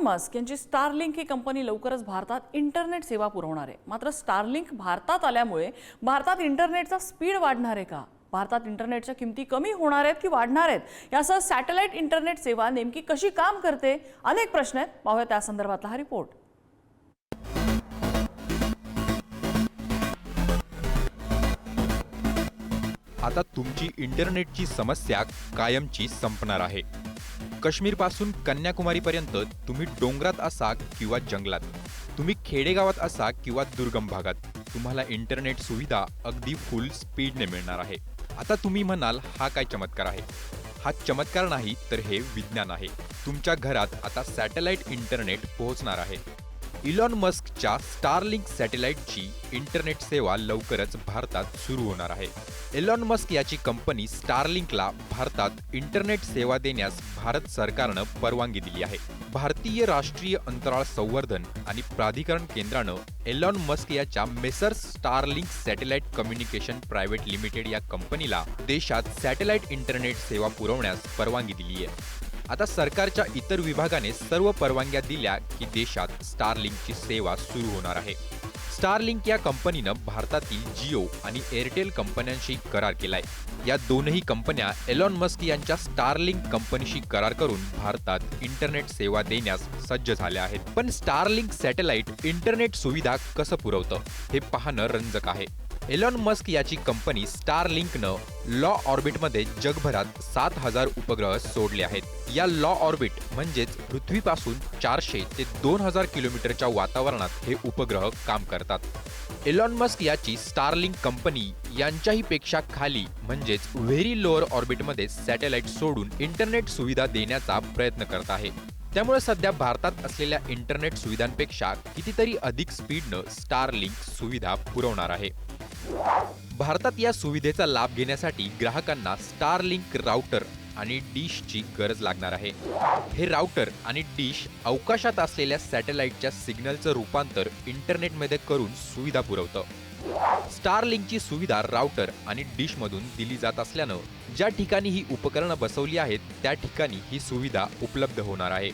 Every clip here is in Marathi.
मस्क यांची स्टारलिंक ही कंपनी लवकरच भारतात इंटरनेट सेवा पुरवणार आहे। मात्र स्टारलिंक भारतात आल्यामुळे भारतात इंटरनेटचा स्पीड वाढणार आहे का? भारतात इंटरनेटच्या किमती कमी होणार आहेत की वाढणार आहेत? यासह सॅटेलाइट इंटरनेट सेवा नेमकी कशी काम करते, अनेक प्रश्न आहेत। पाहूया त्या संदर्भातला हा रिपोर्ट। आता तुमची इंटरनेटची समस्या कायमची संपणार आहे। काश्मीर पासून कन्याकुमारी पर्यंत तुम्ही डोंगरात असा किंवा जंगलात, तुम्ही खेडेगावात असा किंवा दुर्गम भागात, तुम्हाला इंटरनेट सुविधा अगदी फुल स्पीडने मिळणार आहे। आता तुम्ही म्हणाल, हा काय चमत्कार आहे? हा चमत्कार नाही तर हे विज्ञान आहे। तुमच्या घरात आता सॅटेलाइट इंटरनेट पोहोचणार आहे। इलॉन मस्कच्या स्टारलिंक सॅटेलाइटची इंटरनेट सेवा लवकरच भारतात सुरू होणार आहे। इलॉन मस्क याची कंपनी स्टारलिंकला भारतात इंटरनेट सेवा देण्यास भारत सरकारनं परवानगी दिली आहे। भारतीय राष्ट्रीय अंतराळ संवर्धन आणि प्राधिकरण केंद्रानं इलॉन मस्क याच्या messrs Starlink satellite communication private limited या कंपनीला देशात सॅटेलाइट इंटरनेट सेवा पुरवण्यास परवानगी दिली आहे। आता सरकारच्या इतर विभागाने सर्व परवानग्या दिल्या की देशात स्टारलिंकची सेवा सुरू होणार आहे। स्टारलिंक या कंपनीनं भारतातील जिओ आणि एअरटेल कंपन्यांशी करार केलाय। या दोनही कंपन्या इलॉन मस्क यांच्या स्टारलिंक कंपनीशी करार करून भारतात इंटरनेट सेवा देण्यास सज्ज झाल्या आहेत। पण स्टारलिंक सॅटेलाइट इंटरनेट सुविधा कसं पुरवतं हे पाहणं रंजक आहे। इलॉन मस्क याची कंपनी स्टारलिंकनं लॉ ऑर्बिटमध्ये जगभरात 7000 उपग्रह सोडले आहेत। या लॉ ऑर्बिट म्हणजेच पृथ्वीपासून 400 ते 2000 किलोमीटरच्या वातावरणात हे उपग्रह काम करतात। इलॉन मस्क याची स्टारलिंक कंपनी यांच्याही पेक्षा खाली म्हणजेच व्हेरी लोअर ऑर्बिटमध्ये सॅटेलाइट सोडून इंटरनेट सुविधा देण्याचा प्रयत्न करत आहे। त्यामुळे सध्या भारतात असलेल्या इंटरनेट सुविधांपेक्षा कितीतरी अधिक स्पीडनं स्टारलिंक सुविधा पुरवणार आहे। भारतात या सुविधेचा लाभ घेण्यासाठी ग्राहकांना स्टारलिंक राउटर आणि डिशची गरज लागणार आहे। हे राउटर आणि डिश अवकाशात असलेल्या सॅटेलाइटच्या सिग्नलचं रूपांतर इंटरनेटमध्ये करून सुविधा पुरवतं। स्टारलिंकची सुविधा राउटर आणि डिशमधून दिली जात असल्यानं ज्या ठिकाणी ही उपकरणं बसवली आहेत त्या ठिकाणी ही सुविधा उपलब्ध होणार आहे।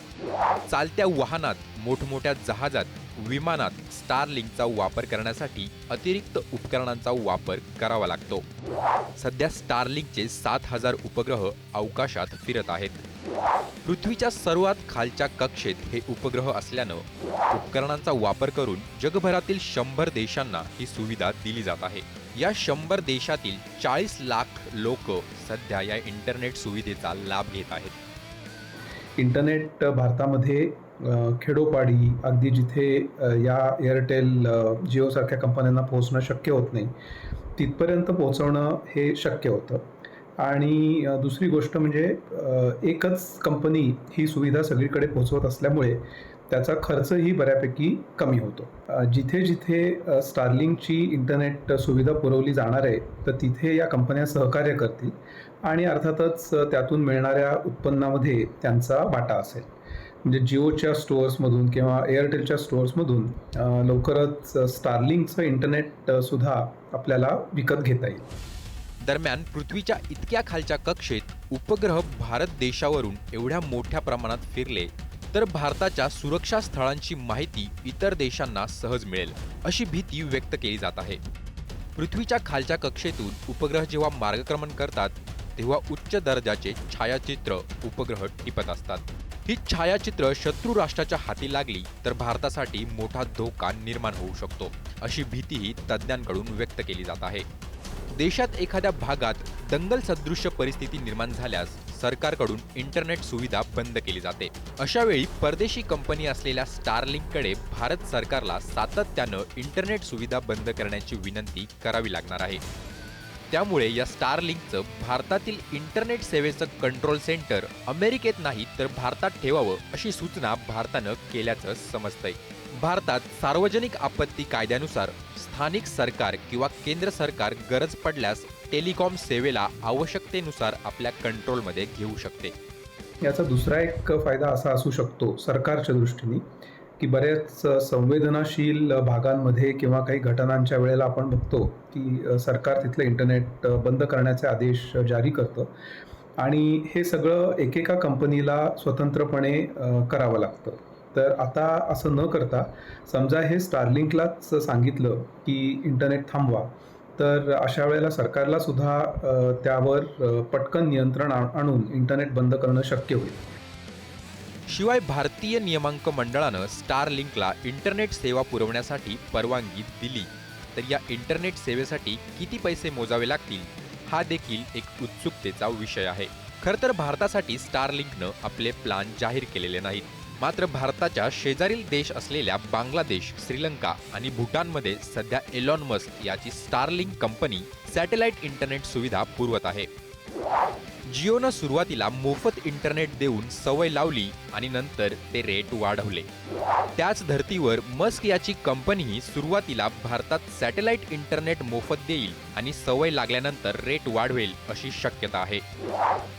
चालत्या वाहनात, मोठमोठ्या जहाजात, विमानात स्टारलिंकचा वापर करण्यासाठी अतिरिक्त उपकरणांचा वापर करावा लागतो। सध्या स्टारलिंकचे 7000 उपग्रह अवकाशात फिरत आहेत। पृथ्वीच्या सर्वात खालच्या कक्षेत हे उपग्रह असल्यानं उपकरणांचा वापर करून जगभरातील 100 देशांना ही सुविधा दिली जात आहे। या 100 देशातील 40 लाख लोक सध्या या इंटरनेट सुविधेचा लाभ घेत आहेत। इंटरनेट भारतामध्ये खेडोपाडी अगदी जिथे या एअरटेल, जिओ सारख्या कंपन्यांना पोहोचणं शक्य होत नाही तिथपर्यंत पोहोचवणं हे शक्य होतं। आणि दुसरी गोष्ट म्हणजे एकच कंपनी ही सुविधा सगळीकडे पोहोचवत असल्यामुळे त्याचा खर्चही बऱ्यापैकी कमी होतो। जिथे जिथे स्टारलिंकची इंटरनेट सुविधा पुरवली जाणार आहे तर तिथे या कंपन्या सहकार्य करतील आणि अर्थातच त्यातून मिळणाऱ्या उत्पन्नामध्ये त्यांचा वाटा असेल। म्हणजे जिओच्या स्टोअर्समधून किंवा एअरटेलच्या स्टोअर्समधून लवकरच स्टारलिंकचं इंटरनेट सुद्धा आपल्याला विकत घेता येईल। दरम्यान पृथ्वीच्या इतक्या खालच्या कक्षेत उपग्रह भारत देशावरून एवढ्या मोठ्या प्रमाणात फिरले तर भारताच्या सुरक्षा स्थळांची माहिती इतर देशांना सहज मिळेल अशी भीती व्यक्त केली जात आहे। पृथ्वीच्या खालच्या कक्षेतून उपग्रह जेव्हा मार्गक्रमण करतात तेव्हा उच्च दर्जाचे छायाचित्र उपग्रह टिपत असतात। ही छायाचित्र शत्रू राष्ट्राच्या हाती लागली तर भारतासाठी मोठा धोका निर्माण होऊ शकतो अशी भीतीही तज्ज्ञांकडून व्यक्त केली जात आहे। देशात एखाद्या भागात दंगल सदृश्य परिस्थिती निर्माण झाल्यास सरकारकडून इंटरनेट सुविधा बंद केली जाते। अशा वेळी परदेशी कंपनी असलेल्या स्टारलिंककडे भारत सरकारला सातत्यानं इंटरनेट सुविधा बंद करण्याची विनंती करावी लागणार आहे। त्यामुळे या स्टारलिंकचं भारतातील इंटरनेट सेवेचं कंट्रोल सेंटर अमेरिकेत नाही तर भारतात ठेवावं अशी सूचना भारतानं केल्याचं समजतंय। भारतात सार्वजनिक आपत्ती कायद्यानुसार स्थानिक सरकार किंवा केंद्र सरकार गरज पडल्यास टेलिकॉम सेवेला आवश्यकतेनुसार आपल्या कंट्रोलमध्ये घेऊ शकते। याचा दुसरा एक फायदा असा असू शकतो सरकारच्या दृष्टीने की बऱ्याच संवेदनशील भागांमध्ये किंवा काही घटनांच्या वेळेला आपण बघतो की सरकार तिथलं इंटरनेट बंद करण्याचे आदेश जारी करतं आणि हे सगळं एकेका कंपनीला स्वतंत्रपणे करावं लागतं। तर आता असं न करता समजा हे स्टारलिंकलाच सांगितलं की इंटरनेट थांबवा, तर अशा वेळेला सरकारला सुद्धा त्यावर पटकन नियंत्रण आणून इंटरनेट बंद करणं शक्य होईल. शिवाय भारतीय नियमांक मंडळानं स्टारलिंकला इंटरनेट सेवा पुरवण्यासाठी परवानगी दिली, तर या इंटरनेट सेवेसाठी किती पैसे मोजावे लागतील हा देखील एक उत्सुकतेचा विषय आहे. खरं तर भारतासाठी स्टारलिंकनं आपले प्लान जाहीर केलेले नाहीत. मात्र भारताच्या शेजारील देश असलेल्या बांगलादेश, श्रीलंका आणि भूटानमध्ये सध्या एलॉन मस्क याची स्टारलिंक कंपनी सॅटेलाइट इंटरनेट सुविधा पुरवत आहे. जिओनं सुरुवातीला मोफत इंटरनेट देऊन सवय लावली आणि नंतर ते रेट वाढवले. त्याच धर्तीवर मस्क याची कंपनीही सुरुवातीला भारतात सॅटेलाइट इंटरनेट मोफत देईल आणि सवय लागल्यानंतर रेट वाढवेल अशी शक्यता आहे.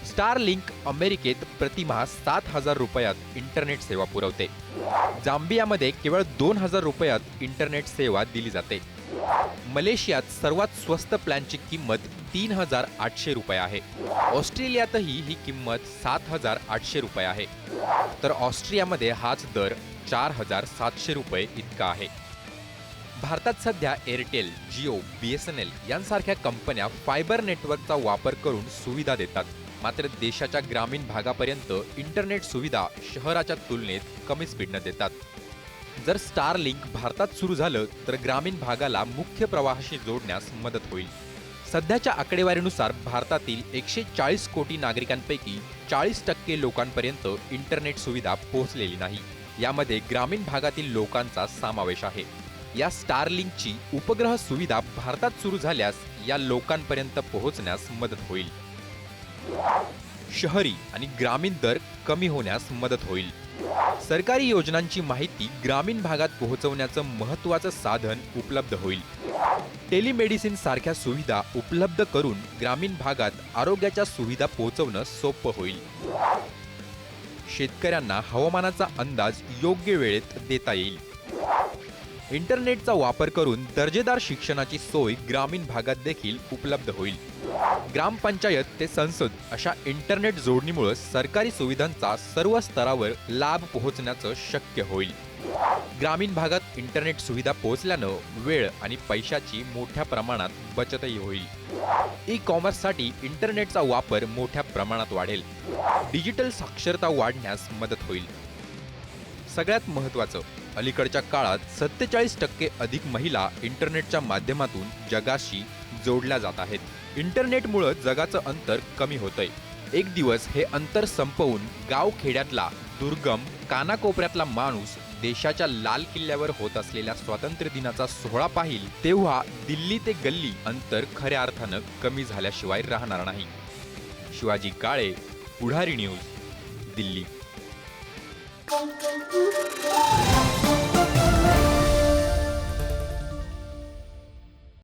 स्टारलिंक अमेरिकेत प्रतिमाह 7,000 रुपयात इंटरनेट सेवा पुरवते. जांबियामध्ये केवळ 2,000 रुपयात इंटरनेट सेवा दिली जाते. मलेशियात सर्वात स्वस्त प्लॅनची किंमत 3,800 रुपये आहे. ऑस्ट्रेलियातही ही किंमत 7,800 रुपये आहे. तर ऑस्ट्रियामध्ये हाच दर 4,700 रुपये इतका आहे. भारतात सध्या एअरटेल, जिओ, BSNL यांसारख्या कंपन्या फायबर नेटवर्कचा वापर करून सुविधा देतात. मात्र देशाच्या ग्रामीण भागापर्यंत इंटरनेट सुविधा शहराच्या तुलनेत कमी स्पीडनं देतात. जर स्टारलिंक भारतात सुरू झालं तर ग्रामीण भागाला मुख्य प्रवाहाशी जोडण्यास मदत होईल. सध्याच्या आकडेवारीनुसार भारतातील 140 कोटी नागरिकांपैकी 40% लोकांपर्यंत इंटरनेट सुविधा पोहोचलेली नाही. यामध्ये ग्रामीण भागातील लोकांचा समावेश आहे. या स्टारलिंकची उपग्रह सुविधा भारतात सुरू झाल्यास या लोकांपर्यंत पोहोचण्यास मदत होईल. शहरी आणि ग्रामीण दर कमी होण्यास मदत होईल. सरकारी योजनांची माहिती ग्रामीण भागात पोहोचवण्याचं महत्त्वाचं साधन उपलब्ध होईल. टेलिमेडिसिन सारख्या सुविधा उपलब्ध करून ग्रामीण भागात आरोग्याच्या सुविधा पोहोचवणं सोपं होईल. शेतकऱ्यांना हवामानाचा अंदाज योग्य वेळेत देता येईल. इंटरनेटचा वापर करून दर्जेदार शिक्षणाची सोय ग्रामीण भागात देखील उपलब्ध होईल. ग्रामपंचायत ते संसद अशा इंटरनेट जोडणीमुळे सरकारी सुविधांचा सर्व स्तरावर लाभ पोहोचण्याचं शक्य होईल. ग्रामीण भागात इंटरनेट सुविधा पोहोचल्यानं वेळ आणि पैशाची मोठ्या प्रमाणात बचतही होईल. ई-कॉमर्ससाठी इंटरनेटचा वापर मोठ्या प्रमाणात वाढेल. डिजिटल साक्षरता वाढण्यास मदत होईल. सगळ्यात महत्त्वाचं, अलीकडच्या काळात 47% अधिक महिला इंटरनेटच्या माध्यमातून जगाशी जोडल्या जात आहेत. इंटरनेटमुळे जगाचं अंतर कमी होतंय. एक दिवस हे अंतर संपवून गावखेड्यातला, दुर्गम, कानाकोपऱ्यातला माणूस देशाच्या लाल किल्ल्यावर होत असलेल्या स्वातंत्र्य दिनाचा सोहळा पाहिल तेव्हा दिल्ली ते गल्ली अंतर खऱ्या अर्थानं कमी झाल्याशिवाय राहणार नाही. शिवाजी काळे, पुढारी न्यूज, दिल्ली.